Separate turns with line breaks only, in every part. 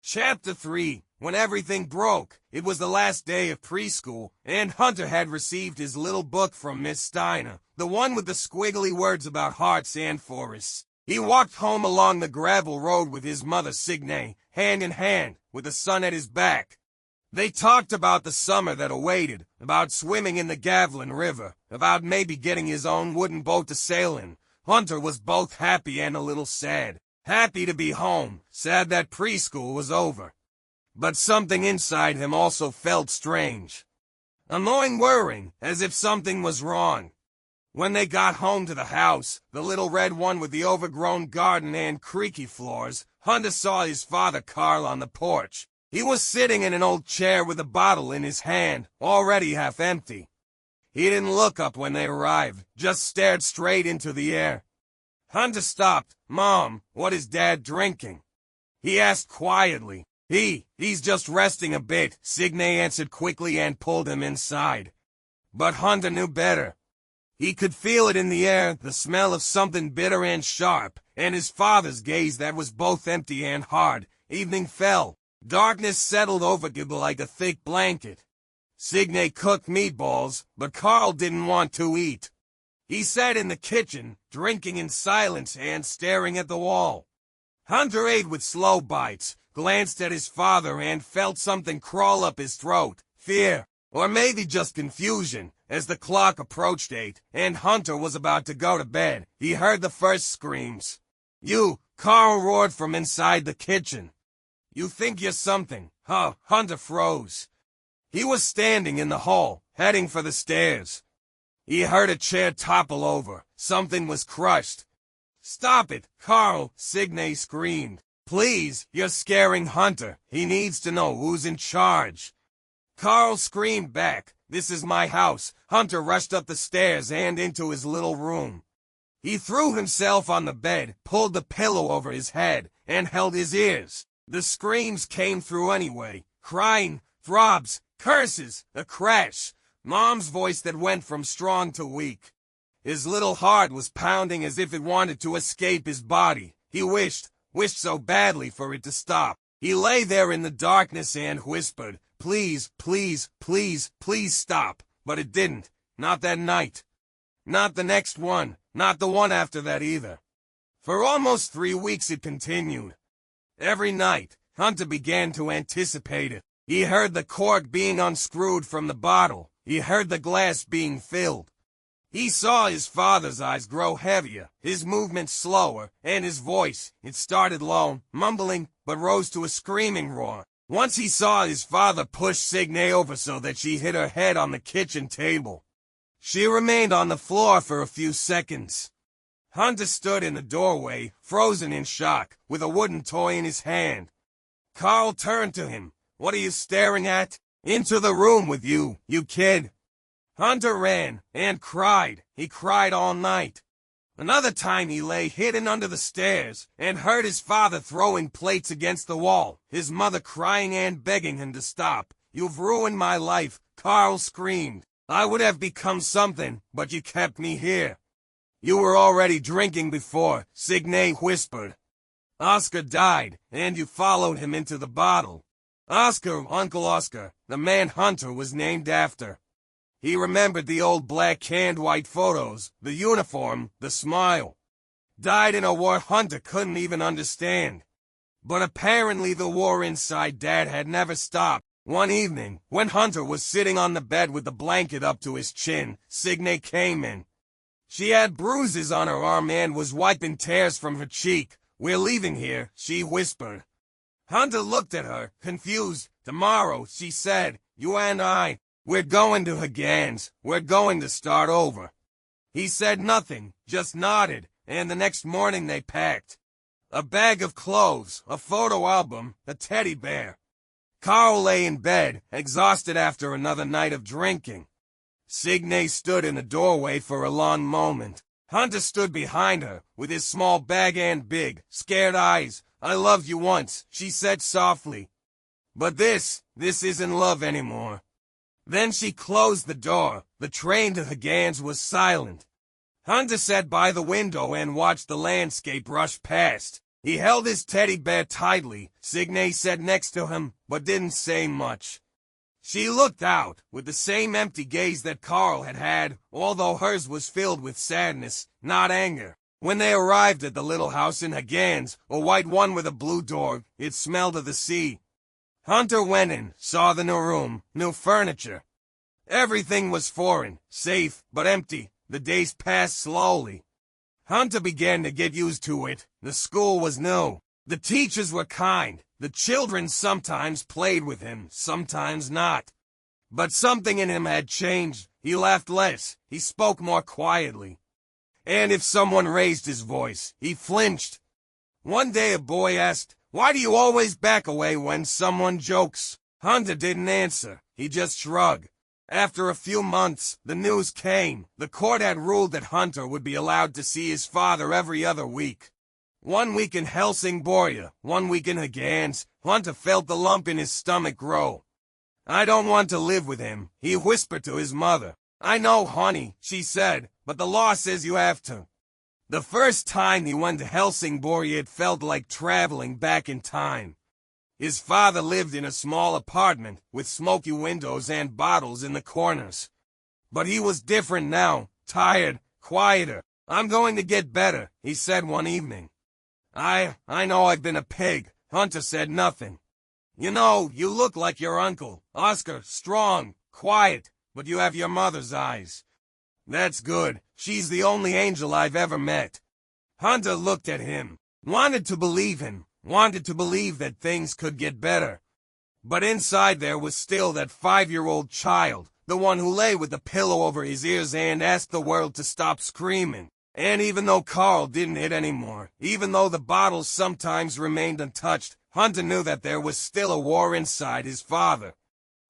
Chapter 3. When everything broke, it was the last day of preschool, and Hunter had received his little book from Miss Steiner, the one with the squiggly words about hearts and forests. He walked home along the gravel road with his mother Signe, hand in hand, with the sun at his back. They talked about the summer that awaited, about swimming in the Gavlin River, about maybe getting his own wooden boat to sail in. Hunter was both happy and a little sad. Happy to be home, sad that preschool was over. But something inside him also felt strange. A gnawing worrying, as if something was wrong. When they got home to the house, the little red one with the overgrown garden and creaky floors, Hunter saw his father Carl on the porch. He was sitting in an old chair with a bottle in his hand, already half empty. He didn't look up when they arrived, just stared straight into the air. Hunter stopped. "Mom, what is Dad drinking?" he asked quietly. He's just resting a bit," Signe answered quickly and pulled him inside. But Hunter knew better. He could feel it in the air, the smell of something bitter and sharp, and his father's gaze that was both empty and hard. Evening fell. Darkness settled over Gibble like a thick blanket. Signe cooked meatballs, but Carl didn't want to eat. He sat in the kitchen, drinking in silence and staring at the wall. Hunter ate with slow bites, glanced at his father and felt something crawl up his throat. Fear, or maybe just confusion. As the clock approached 8, and Hunter was about to go to bed, he heard the first screams. "You!" Carl roared from inside the kitchen. "You think you're something, huh?" Hunter froze. He was standing in the hall, heading for the stairs. He heard a chair topple over. Something was crushed. "Stop it, Carl!" Signe screamed. "Please, you're scaring Hunter. He needs to know who's in charge." Carl screamed back, "This is my house." Hunter rushed up the stairs and into his little room. He threw himself on the bed, pulled the pillow over his head, and held his ears. The screams came through anyway. Crying, throbs, curses, a crash. Mom's voice that went from strong to weak. His little heart was pounding as if it wanted to escape his body. He wished so badly for it to stop. He lay there in the darkness and whispered, "Please, please, please, please stop." But it didn't. Not that night. Not the next one. Not the one after that either. For almost 3 weeks it continued. Every night, Hunter began to anticipate it. He heard the cork being unscrewed from the bottle. He heard the glass being filled. He saw his father's eyes grow heavier, his movements slower, and his voice, it started low, mumbling, but rose to a screaming roar. Once he saw his father push Signe over so that she hit her head on the kitchen table. She remained on the floor for a few seconds. Hunter stood in the doorway, frozen in shock, with a wooden toy in his hand. Carl turned to him. "What are you staring at?" "Into the room with you, you kid." Hunter ran and cried. He cried all night. Another time he lay hidden under the stairs and heard his father throwing plates against the wall, his mother crying and begging him to stop. "You've ruined my life," Carl screamed. "I would have become something, but you kept me here." "You were already drinking before," Signe whispered. "Oscar died, and you followed him into the bottle." Oscar, Uncle Oscar, the man Hunter was named after. He remembered the old black and white photos, the uniform, the smile. Died in a war Hunter couldn't even understand. But apparently the war inside Dad had never stopped. One evening, when Hunter was sitting on the bed with the blanket up to his chin, Signe came in. She had bruises on her arm and was wiping tears from her cheek. "We're leaving here," she whispered. Hunter looked at her, confused. "Tomorrow," she said, "you and I, we're going to Hagan's. We're going to start over." He said nothing, just nodded, and the next morning they packed. A bag of clothes, a photo album, a teddy bear. Carl lay in bed, exhausted after another night of drinking. Signe stood in the doorway for a long moment. Hunter stood behind her, with his small bag and big, scared eyes. "I loved you once," she said softly. "But this isn't love anymore." Then she closed the door. The train to Hagan's was silent. Hunter sat by the window and watched the landscape rush past. He held his teddy bear tightly. Signe sat next to him, but didn't say much. She looked out, with the same empty gaze that Carl had had, although hers was filled with sadness, not anger. When they arrived at the little house in Hagans, a white one with a blue door, it smelled of the sea. Hunter went in, saw the new room, new furniture. Everything was foreign, safe, but empty. The days passed slowly. Hunter began to get used to it. The school was new. The teachers were kind. The children sometimes played with him, sometimes not. But something in him had changed. He laughed less. He spoke more quietly. And if someone raised his voice, he flinched. One day a boy asked, "Why do you always back away when someone jokes?" Hunter didn't answer. He just shrugged. After a few months, the news came. The court had ruled that Hunter would be allowed to see his father every other week. 1 week in Helsingborg, 1 week in Hagans. Hunter felt the lump in his stomach grow. "I don't want to live with him," he whispered to his mother. "I know, honey," she said, "but the law says you have to." The first time he went to Helsingborg, it felt like traveling back in time. His father lived in a small apartment with smoky windows and bottles in the corners. But he was different now, tired, quieter. "I'm going to get better," he said one evening. I know I've been a pig." Hunter said nothing. "You know, you look like your uncle, Oscar, strong, quiet, but you have your mother's eyes." "That's good. She's the only angel I've ever met." Hunter looked at him, wanted to believe him, wanted to believe that things could get better. But inside there was still that 5-year-old child, the one who lay with the pillow over his ears and asked the world to stop screaming. And even though Carl didn't hit anymore, even though the bottles sometimes remained untouched, Hunter knew that there was still a war inside his father.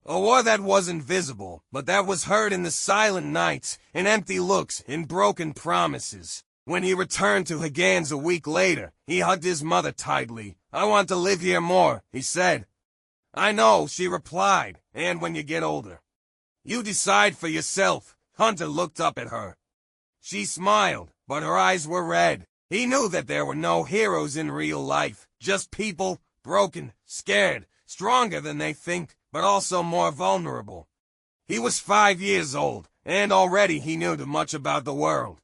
A war that wasn't visible, but that was heard in the silent nights, in empty looks, in broken promises. When he returned to Hagans a week later, he hugged his mother tightly. "I want to live here more," he said. "I know," she replied, "and when you get older. You decide for yourself." Hunter looked up at her. She smiled, but her eyes were red. He knew that there were no heroes in real life, just people, broken, scared, stronger than they think, but also more vulnerable. He was 5 years old, and already he knew too much about the world.